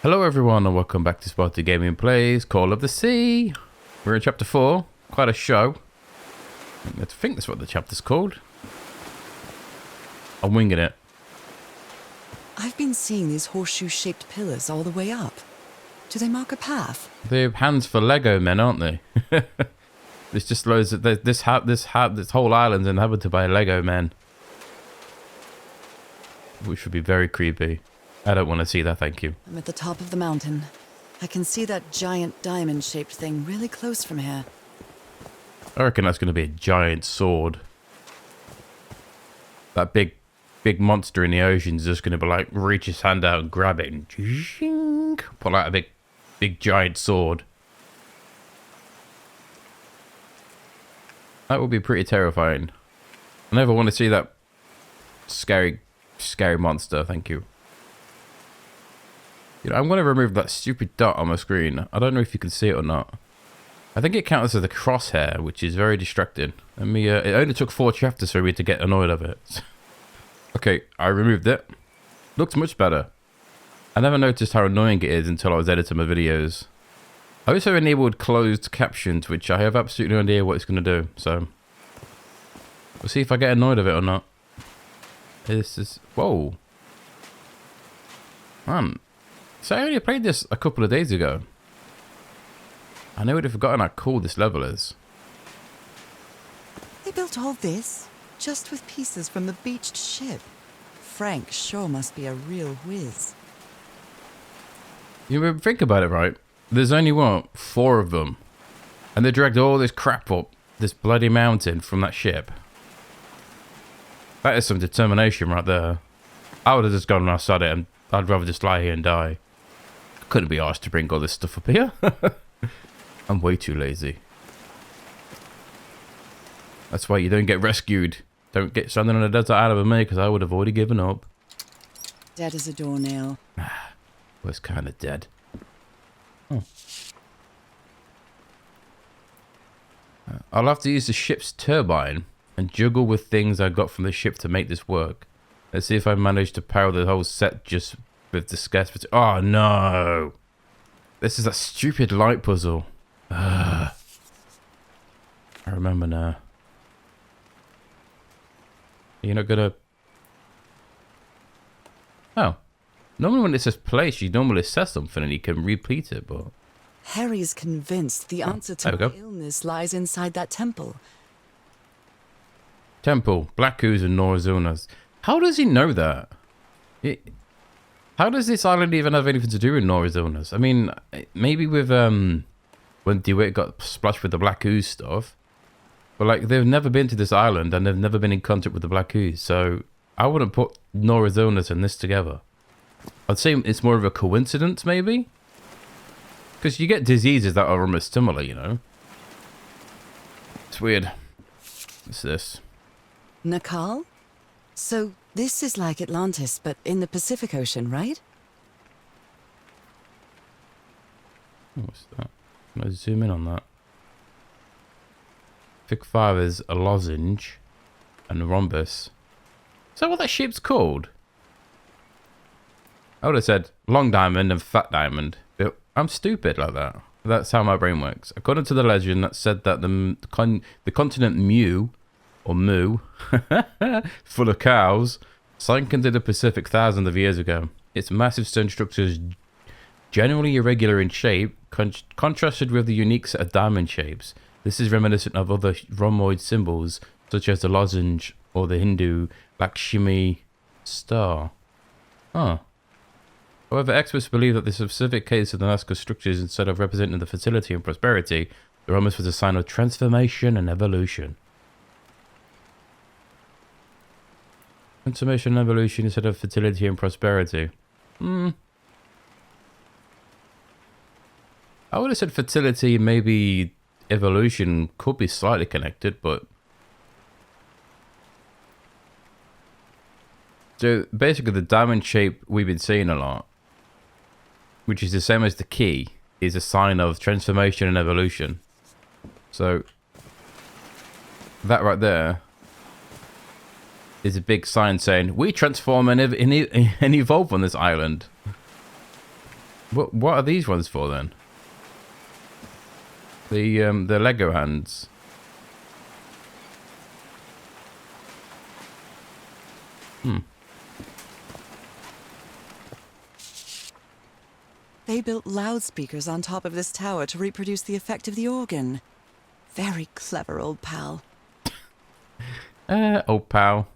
Hello everyone and welcome back to SpartanGaming Plays Call of the Sea. We're in chapter 4, quite a show. I think that's what the chapter's called. I'm winging it. I've been seeing these horseshoe-shaped pillars all the way up. Do they mark a path? They're hands for Lego men, aren't they? There's just loads of this whole island's inhabited by Lego men, which would be very creepy. I don't want to see that, thank you. I'm at the top of the mountain. I can see that giant diamond-shaped thing really close from here. I reckon that's going to be a giant sword. That big monster in the ocean is just going to be like, reach his hand out and grab it and pull out a big giant sword. That would be pretty terrifying. I never want to see that scary monster, thank you. You know, I'm going to remove that stupid dot on my screen. I don't know if you can see it or not. I think it counts as a crosshair, which is very distracting. It only took 4 chapters for me to get annoyed of it. Okay, I removed it. Looks much better. I never noticed how annoying it is until I was editing my videos. I also enabled closed captions, which I have absolutely no idea what it's going to do. So, we'll see if I get annoyed of it or not. This is... Whoa. Man. So I only played this a couple of days ago. I never would have forgotten how cool this level is. They built all this just with pieces from the beached ship. Frank sure must be a real whiz. You think about it, right? There's only, what, 4 of them. And they dragged all this crap up this bloody mountain from that ship. That is some determination right there. I would have just gone outside it and I'd rather just lie here and die. Couldn't be asked to bring all this stuff up here. I'm way too lazy. That's why you don't get rescued. Don't get stranded on a desert island with me, because I would have already given up. Dead as a doornail. Was kind of dead. Oh. I'll have to use the ship's turbine and juggle with things I got from the ship to make this work. Let's see if I manage to power the whole set just with the scarce. Oh no! This is that stupid light puzzle. I remember now. You're not gonna... Oh. Normally when it says place, you normally say something and you can repeat it, but... Harry's convinced the answer to my illness lies inside that temple. Temple, Black Ooze and 𝘨𝘮𝘮𝘪𝘳. How does he know that? How does this island even have anything to do with 𝘨𝘮𝘮𝘪𝘳? I mean, maybe with when 𝘨𝘬𝘮 got splashed with the Black Ooze stuff. But like, they've never been to this island and they've never been in contact with the Black Ooze. So I wouldn't put 𝘨𝘮𝘮𝘪𝘳 and this together. I'd say it's more of a coincidence, maybe? Because you get diseases that are almost similar, you know? It's weird. What's this? Nakal? So this is like Atlantis, but in the Pacific Ocean, right? What's that? Can I zoom in on that? Fig 5 is a lozenge and a rhombus. Is that what that ship's called? I would have said long diamond and fat diamond. But I'm stupid like that. That's how my brain works. According to the legend, that said that the continent Mu, or Mu, full of cows, sank into the Pacific thousands of years ago. Its massive stone structures, generally irregular in shape, contrasted with the unique set of diamond shapes. This is reminiscent of other rhomboid symbols, such as the lozenge or the Hindu Lakshmi star. Huh. However, experts believe that the specific case of the Nazca structures, instead of representing the fertility and prosperity, the rhombus was a sign of transformation and evolution. Transformation and evolution instead of fertility and prosperity. I would have said fertility, maybe evolution could be slightly connected, but... So, basically the diamond shape we've been seeing a lot, which is the same as the key, is a sign of transformation and evolution. So, that right there is a big sign saying, we transform and evolve on this island. What are these ones for then? The Lego hands. They built loudspeakers on top of this tower to reproduce the effect of the organ. Very clever, old pal. Old pal.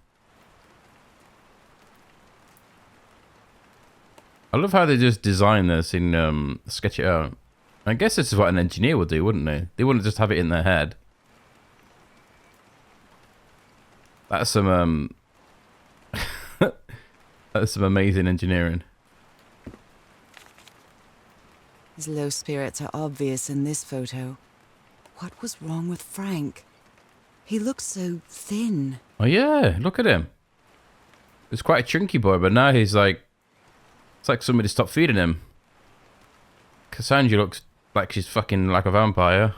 I love how they just design this in sketch it out. I guess this is what an engineer would do, wouldn't they? They wouldn't just have it in their head. That's some that's some amazing engineering. His low spirits are obvious in this photo. What was wrong with Frank? He looks so thin. Oh yeah, look at him. He was quite a chunky boy, but now he's like, it's like somebody stopped feeding him. Cassandra looks like she's fucking like a vampire.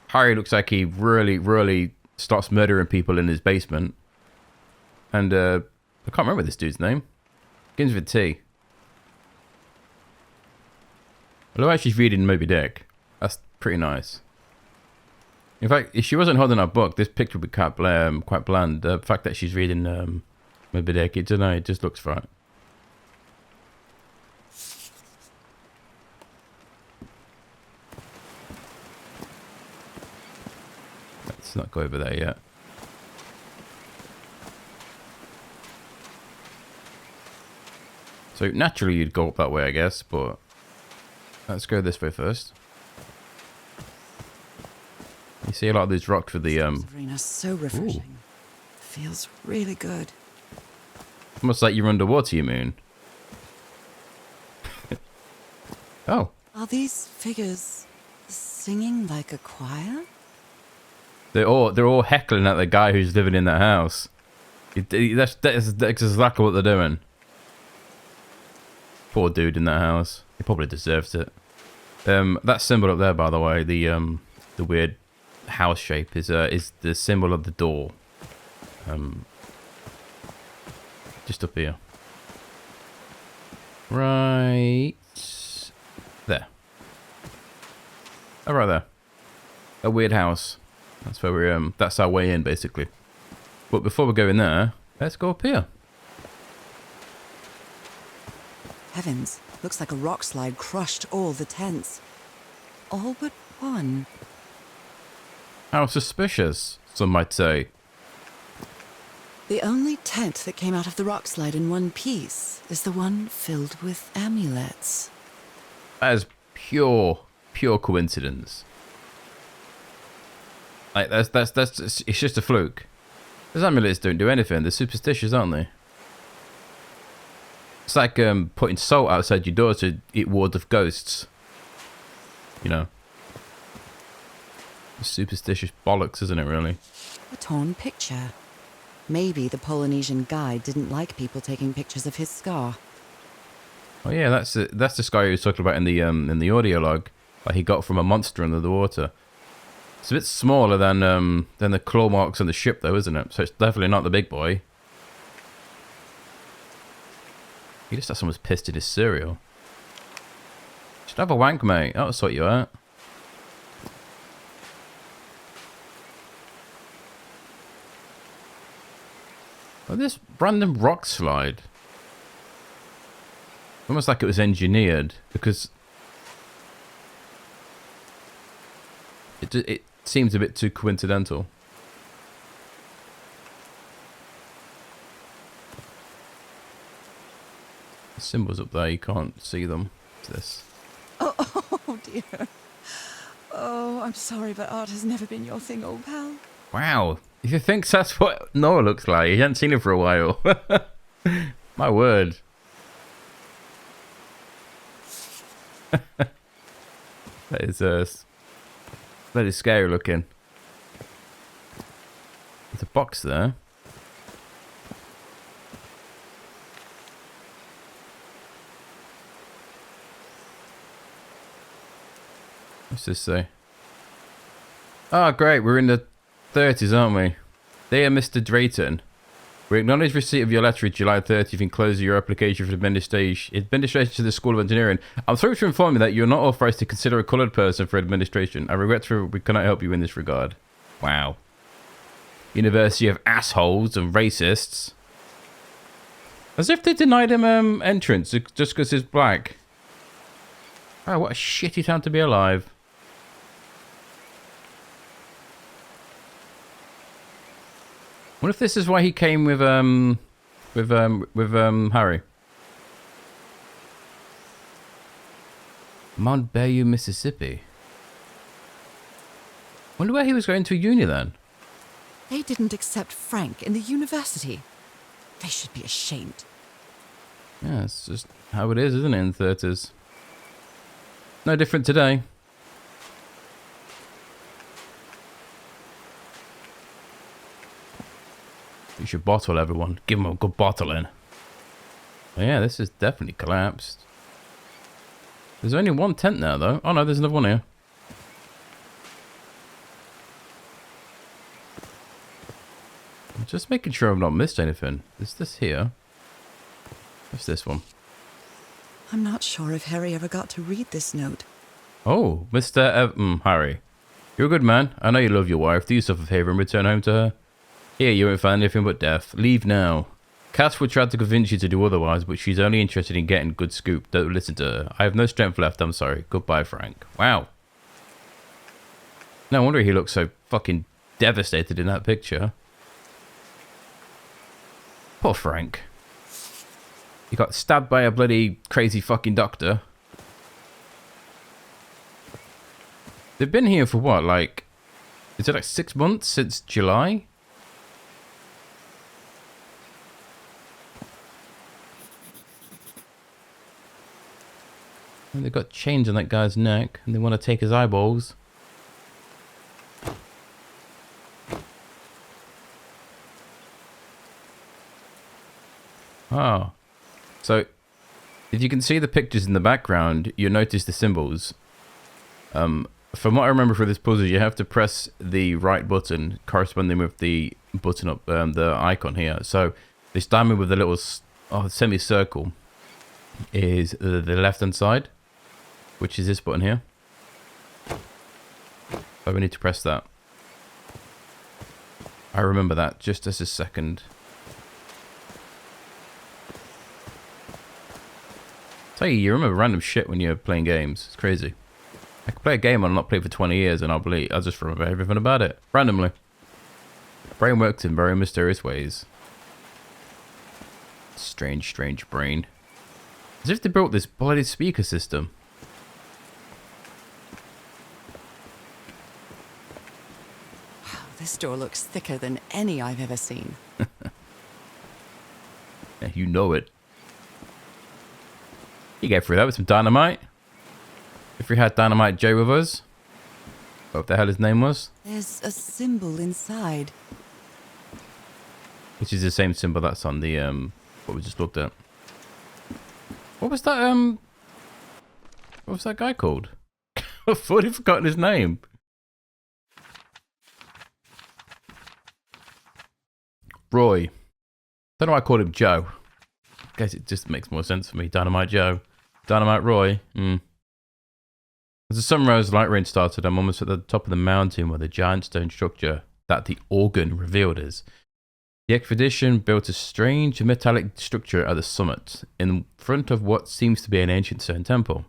Harry looks like he really starts murdering people in his basement. And I can't remember this dude's name. Begins with T. I love how she's reading Moby Dick. That's pretty nice. In fact, if she wasn't holding her book, this picture would be quite bland. The fact that she's reading Moby Dick, it just looks right. Let's not go over there yet. So naturally you'd go up that way, I guess, but let's go this way first. You see a lot of these rocks with the Arena's so refreshing. Ooh. Feels really good. Almost like you're underwater, you mean? Oh. Are these figures singing like a choir? They're all heckling at the guy who's living in that house. That's exactly what they're doing. Poor dude in that house. He probably deserves it. That symbol up there, by the way, the weird house shape is the symbol of the door. Just up here. Right there. Oh, right there. A weird house. That's where we're that's our way in, basically. But before we go in there, let's go up here. Heavens, looks like a rock slide crushed all the tents. All but one. How suspicious, some might say. The only tent that came out of the rock slide in one piece is the one filled with amulets. That is pure coincidence. Like that's it's just a fluke. Those amulets don't do anything. They're superstitious, aren't they? It's like putting salt outside your door to it ward off ghosts. You know. Superstitious bollocks, isn't it, really? A torn picture. Maybe the Polynesian guide didn't like people taking pictures of his scar. Oh yeah, that's the scar he was talking about in the audio log that he got from a monster under the water. It's a bit smaller than the claw marks on the ship, though, isn't it? So it's definitely not the big boy. He just has someone's pissed in his cereal. Should have a wank, mate. That'll sort you out. Oh, this random rock slide. Almost like it was engineered, because it seems a bit too coincidental. The symbols up there, you can't see them. What's this? Oh dear. Oh, I'm sorry, but art has never been your thing, old pal. Wow. If you think that's what Noah looks like, you haven't seen him for a while. My word. That is scary looking. There's a box there. What's this say? Oh, great. We're in the 30s, aren't we? Dear Mr. Drayton, We acknowledge receipt of your letter July 30th and close your application for administration to the School of Engineering. I'm sorry to inform you that you're not authorized to consider a colored person for administration. I regret we cannot help you in this regard. Wow. University of assholes and racists. As if they denied him entrance just because he's black. Oh, what a shitty time to be alive. What if this is why he came with Harry? Mount Bayou, Mississippi. Wonder where he was going to uni then. They didn't accept Frank in the university. They should be ashamed. Yeah, it's just how it is, isn't it, in the 30s? No different today. You should bottle everyone. Give them a good bottling. Oh, yeah, this is definitely collapsed. There's only one tent now, though. Oh, no, there's another one here. I'm just making sure I've not missed anything. Is this here? What's this one? I'm not sure if Harry ever got to read this note. Oh, Mr. Harry. You're a good man. I know you love your wife. Do yourself a favour and return home to her. Here, you won't find anything but death. Leave now. Cass would try to convince you to do otherwise, but she's only interested in getting good scoop. Don't listen to her. I have no strength left, I'm sorry. Goodbye, Frank. Wow. No wonder he looks so fucking devastated in that picture. Poor Frank. He got stabbed by a bloody crazy fucking doctor. They've been here for what, like... Is it like 6 months since July? And they've got chains on that guy's neck, and they want to take his eyeballs. Oh. So, if you can see the pictures in the background, you'll notice the symbols. From what I remember for this puzzle, you have to press the right button corresponding with the button up, the icon here. So, this diamond with the little semicircle is the left-hand side, which is this button here. So we need to press that. I remember that just as a second. Tell you remember random shit when you're playing games. It's crazy. I could play a game I've not played for 20 years and I'll just remember everything about it. Randomly. Brain works in very mysterious ways. Strange, strange brain. As if they built this bloody speaker system. Wow, this door looks thicker than any I've ever seen. Yeah, you know it. You get through that with some dynamite. If we had Dynamite Joe with us. What the hell his name was. There's a symbol inside. Which is the same symbol that's on the, what we just looked at. What was that, what was that guy called? I've already forgotten his name. Roy. Don't know why I called him Joe. I guess it just makes more sense for me. Dynamite Joe. Dynamite Roy. As the sunrise light rain started, I'm almost at the top of the mountain where the giant stone structure that the organ revealed is. The expedition built a strange metallic structure at the summit, in front of what seems to be an ancient stone temple.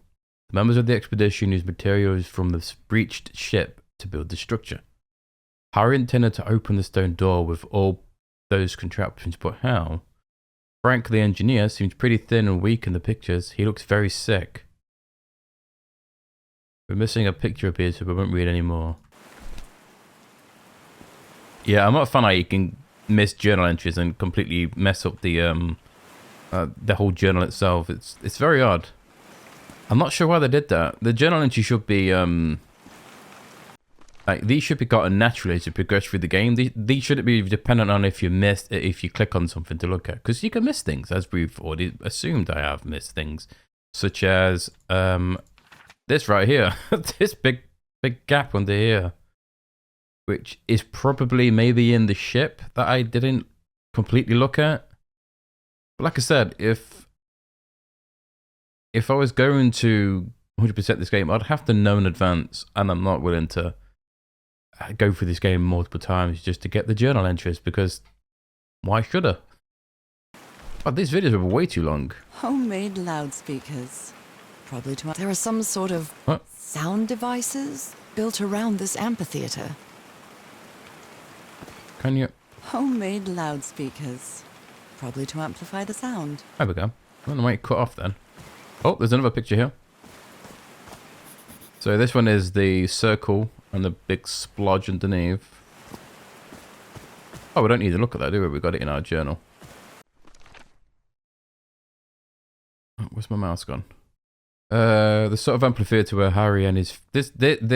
The members of the expedition used materials from the breached ship to build the structure. Harry intended to open the stone door with all those contraptions, but how? Frank, the engineer, seems pretty thin and weak in the pictures. He looks very sick. We're missing a picture up here, so we won't read anymore. Yeah, I'm not a fan how you can miss journal entries and completely mess up the whole journal itself. It's very odd. I'm not sure why they did that. The journal entry should be like these should be gotten naturally as you progress through the game. These shouldn't be dependent on if you click on something to look at, because you can miss things, as we've already assumed. I have missed things, such as this right here, this big gap under here, which is probably maybe in the ship that I didn't completely look at. But like I said, if I was going to 100% this game, I'd have to know in advance, and I'm not willing to go through this game multiple times just to get the journal entries, because why should I? Oh, these videos are way too long. Homemade loudspeakers. Probably to... There are some sort of sound devices built around this amphitheater. Can you? Homemade loudspeakers. Probably to amplify the sound. There we go. I'm gonna wait cut off then. Oh, there's another picture here. So this one is the circle and the big splodge underneath. Oh, we don't need to look at that, do we? We got it in our journal. Oh, where's my mouse gone? The sort of amphitheater where Harry and his there's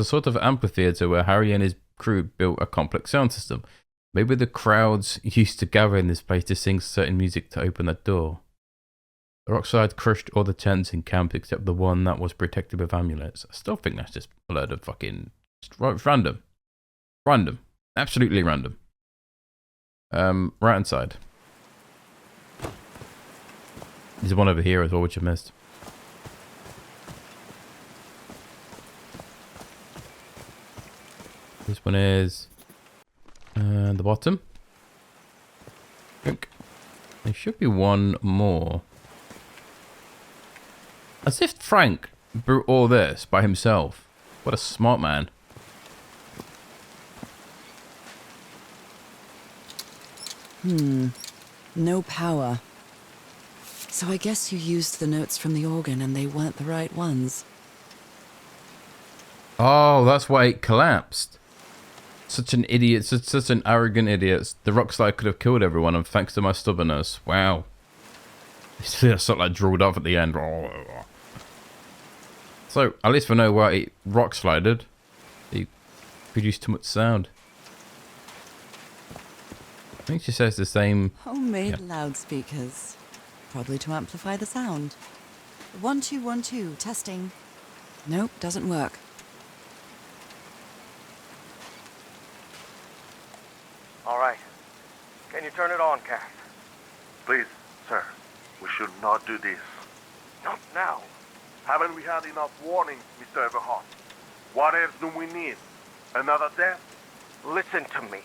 a sort of amphitheater where Harry and his crew built a complex sound system. Maybe the crowds used to gather in this place to sing certain music to open that door. The rockside crushed all the tents in camp except the one that was protected with amulets. I still think that's just a load of fucking... random. Random. Absolutely random. Right hand side. There's one over here as well, which I missed. This one is... the bottom. I think there should be one more. As if Frank brought all this by himself. What a smart man. No power. So I guess you used the notes from the organ and they weren't the right ones. Oh, that's why it collapsed. Such an idiot, such an arrogant idiot. The rock slide could have killed everyone, and thanks to my stubbornness. Wow. It's sort of like drooled off at the end. So, at least we know why it rock slided. It produced too much sound. I think she says the same. Homemade loudspeakers. Probably to amplify the sound. 1 2 1 2 testing. Nope, doesn't work. All right. Can you turn it on, Cass? Please, sir, we should not do this. Not now. Haven't we had enough warning, Mr. Everhart? What else do we need? Another death? Listen to me.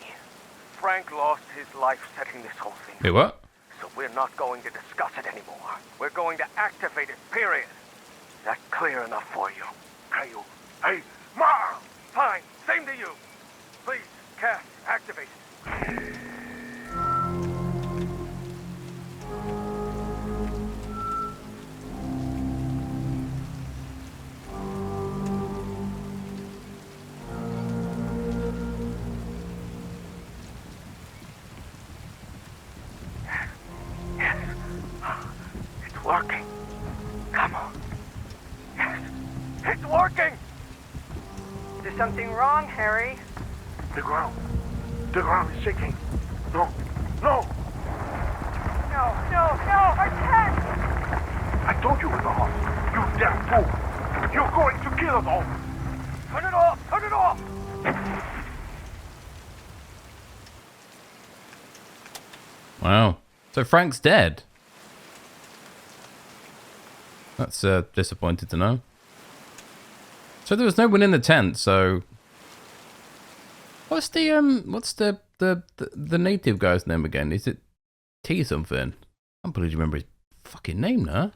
Frank lost his life setting this whole thing. Wait, what? So we're not going to discuss it anymore. We're going to activate it, period. Is that clear enough for you? Hey, Ma! Fine. Same to you. Please, Cass, activate it. Working. Come on. Yes, it's working! Is there something wrong, Harry? The ground is shaking. No! No, I can't! I told you, Everhart. You damn fool! You're going to kill us all! Turn it off! Turn it off! Wow. So Frank's dead. That's disappointing to know. So there was no one in the tent, so what's the native guy's name again? Is it T something? I can't believe you remember his fucking name now.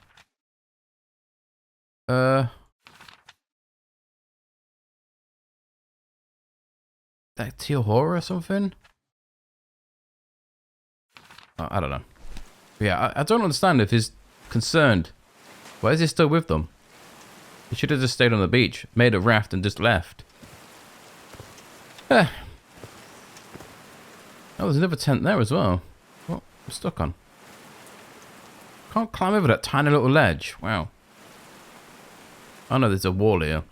That 𝘱𝘶𝑦𝑪 or something? I don't know. But yeah, I don't understand if he's concerned. Why is he still with them? He should have just stayed on the beach, made a raft, and just left. Oh, there's another tent there as well. What? I'm stuck on. Can't climb over that tiny little ledge. Wow. Oh no, there's a wall here.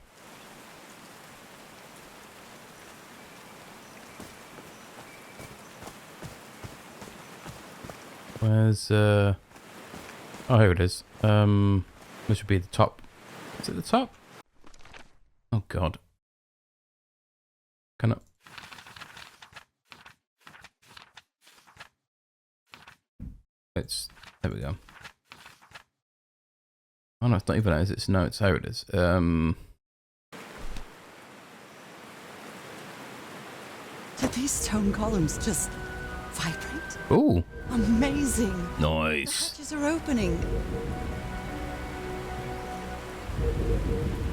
Where's oh, here it is. This would be the top. Is it the top? Oh god. Can I? It's there we go. Oh no, it's not even that, is it? No, it's how it is. Do these stone columns just vibrate? Ooh, Amazing. The nice. hatches are opening.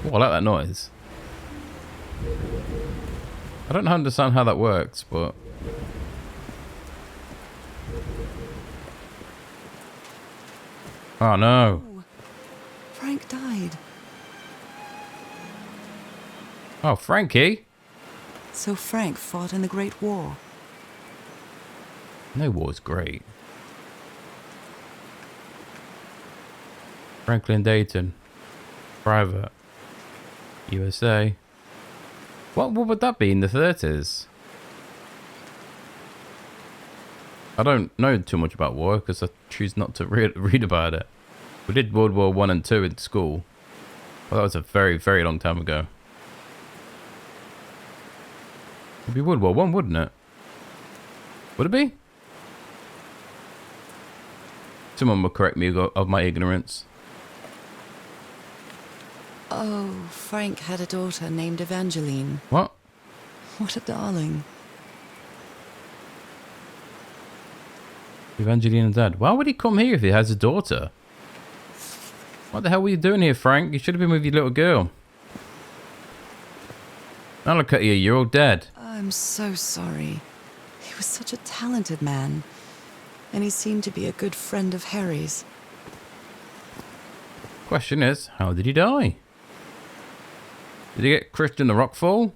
Oh, I like that noise. I don't understand how that works, but oh no. Oh, Frank died. Oh, Frankie. So Frank fought in the Great War. No war's great. Franklin Dayton. Private. USA. What would that be in the 30s? I don't know too much about war because I choose not to read about it. We did World War 1 and 2 in school. Well, that was a very, very long time ago. It'd be World War 1, wouldn't it? Would it be? Someone will correct me of my ignorance. Oh, Frank had a daughter named Evangeline. What? What a darling. Evangeline and Dad. Why would he come here if he has a daughter? What the hell were you doing here, Frank? You should have been with your little girl. Now look at you, you're all dead. I'm so sorry. He was such a talented man. And he seemed to be a good friend of Harry's. Question is, how did he die? Did he get crushed in the rockfall?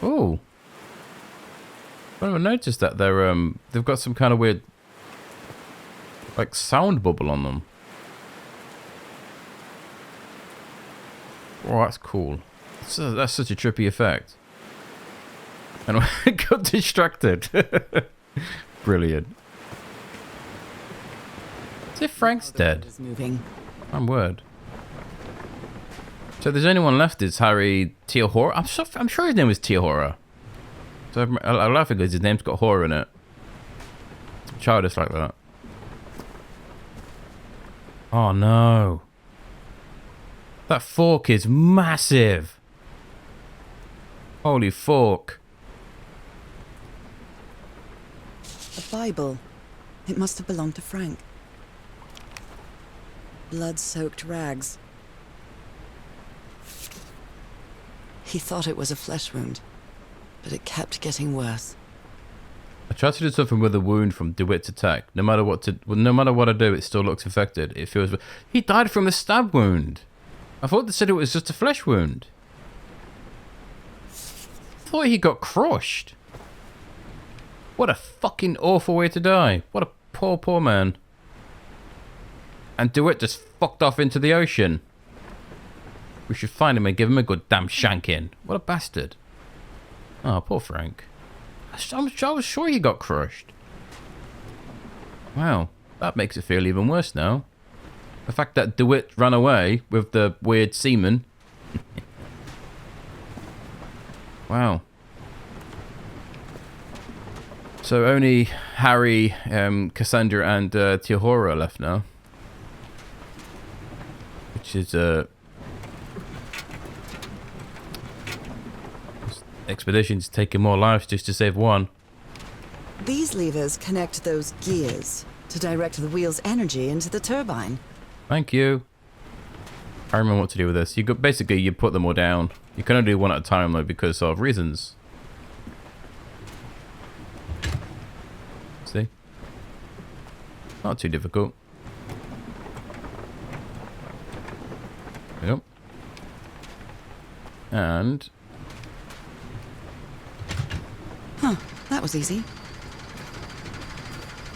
Oh. I never noticed that they've got some kind of weird like sound bubble on them. Oh, that's cool. That's such a trippy effect. And I got distracted. Brilliant. As if Frank's dead. Is moving. I'm word. So there's only one left is Harry 𝘨𝘨𝘪𝘴. I'm sure his name was 𝘨𝘨𝘴. So I'm laughing because his name's got horror in it. It's childish like that. Oh no. That fork is massive. Holy fork. A Bible. It must have belonged to Frank. Blood-soaked rags. He thought it was a flesh wound, but it kept getting worse. I tried to do something with the wound from DeWitt's attack. No matter what I do, it still looks affected. It feels. He died from the stab wound. I thought they said it was just a flesh wound. I thought he got crushed. What a fucking awful way to die. What a poor, poor man. And DeWitt just fucked off into the ocean. We should find him and give him a good damn shanking. What a bastard. Oh, poor Frank. I was sure he got crushed. Wow, that makes it feel even worse now. The fact that DeWitt ran away with the weird seaman. Wow. So only Harry, Cassandra and 𝘨𝘨𝘪𝘴 are left now. Which is expedition's taking more lives just to save one. These levers connect those gears to direct the wheel's energy into the turbine. Thank you. I remember what to do with this. Basically you put them all down. You can only do one at a time though because of reasons. See? Not too difficult. Yep. And Huh, that was easy.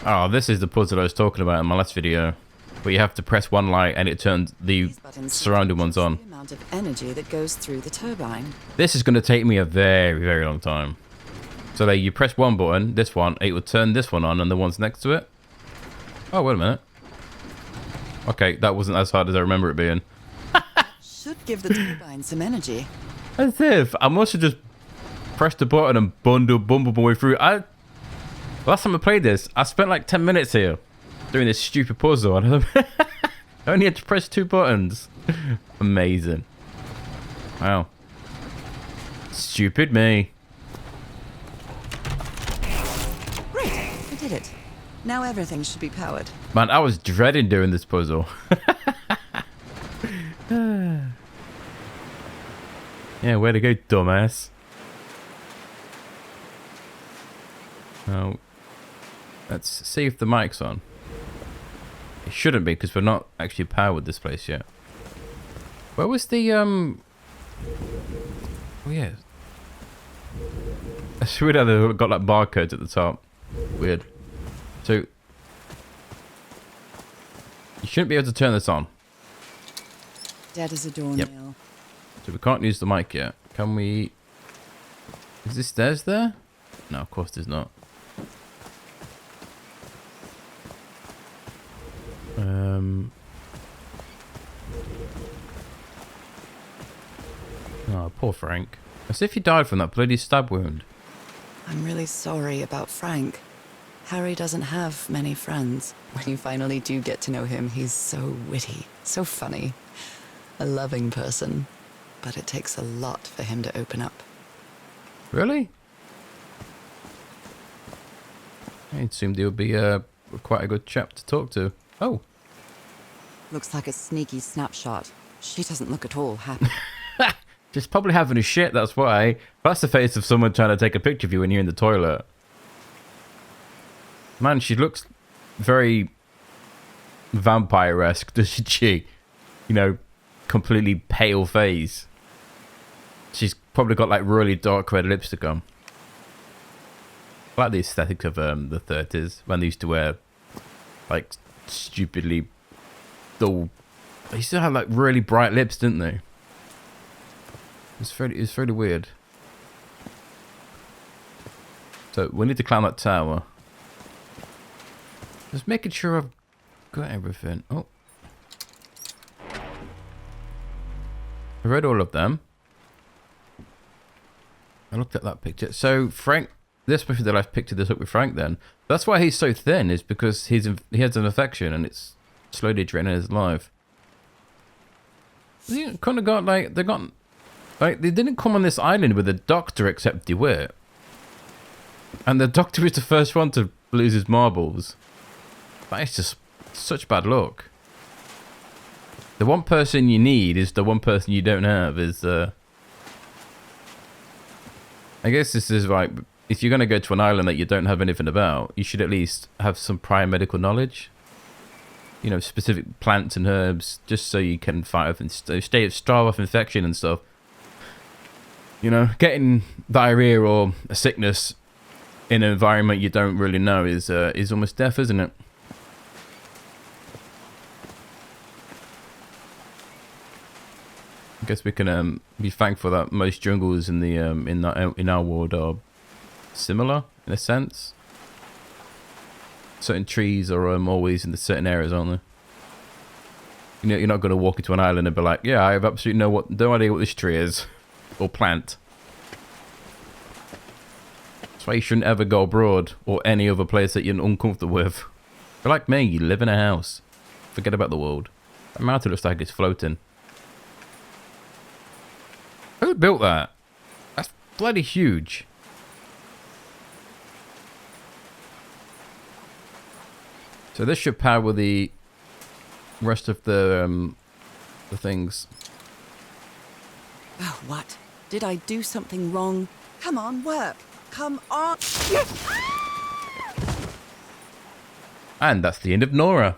oh, this is the puzzle I was talking about in my last video. Where you have to press one light and it turns the These buttons surrounding ones on. the amount of energy that goes through the turbine. This is going to take me a very, very long time. So you press one button, this one, it will turn this one on and the ones next to it. Oh, wait a minute. Okay, that wasn't as hard as I remember it being. Should give the turbine some energy. As if I must have just pressed the button and bumbled my way through. Last time I played this, I spent like 10 minutes here doing this stupid puzzle. I only had to press 2 buttons. Amazing. Wow. Stupid me. Great, I did it. Now everything should be powered. Man, I was dreading doing this puzzle. Yeah, way to go, dumbass. Now, let's see if the mic's on. It shouldn't be, because we're not actually powered this place yet. Where was the, Oh, yeah. It's weird how they've got like barcodes at the top. Weird. So, you shouldn't be able to turn this on. Dead as a doornail. So we can't use the mic yet. Can we... Is this stairs there? No, of course there's not. Oh, poor Frank. As if he died from that bloody stab wound. I'm really sorry about Frank. Harry doesn't have many friends. When you finally do get to know him, he's so witty, so funny. A loving person. But it takes a lot for him to open up. Really? I assumed he would be quite a good chap to talk to. Oh. Looks like a sneaky snapshot. She doesn't look at all happy. Just probably having a shit, that's why. That's the face of someone trying to take a picture of you when you're in the toilet. Man, she looks very vampire-esque, doesn't she? You know, completely pale face. She's probably got like really dark red lipstick on. I like the aesthetic of the 30s when they used to wear like stupidly dull. They used to have like really bright lips, didn't they? It's very weird. So we need to climb that tower. Just making sure I've got everything. Oh, I read all of them. I looked at that picture. So Frank, this must be the last picture they took with Frank. Then that's why he's so thin. Is because he has an infection and it's slowly draining his life. They kind of got like they didn't come on this island with a doctor except DeWitt, and the doctor is the first one to lose his marbles. That is just such bad luck. The one person you need is the one person you don't have. I guess this is like, if you're going to go to an island that you don't have anything about, you should at least have some prior medical knowledge. You know, specific plants and herbs, just so you can fight off and starve off infection and stuff. You know, getting diarrhea or a sickness in an environment you don't really know is almost death, isn't it? I guess we can be thankful that most jungles in the in our world are similar in a sense. Certain trees are always in the certain areas, aren't they? You know, you're not going to walk into an island and be like, yeah, I have absolutely no idea what this tree is or plant. That's why you shouldn't ever go abroad or any other place that you're uncomfortable with. You're like me, you live in a house. Forget about the world. That mountain looks like it's floating. Who built that? That's bloody huge. So this should power the rest of the things. Oh, what? Did I do something wrong? Come on, work. Come on. And that's the end of Nora.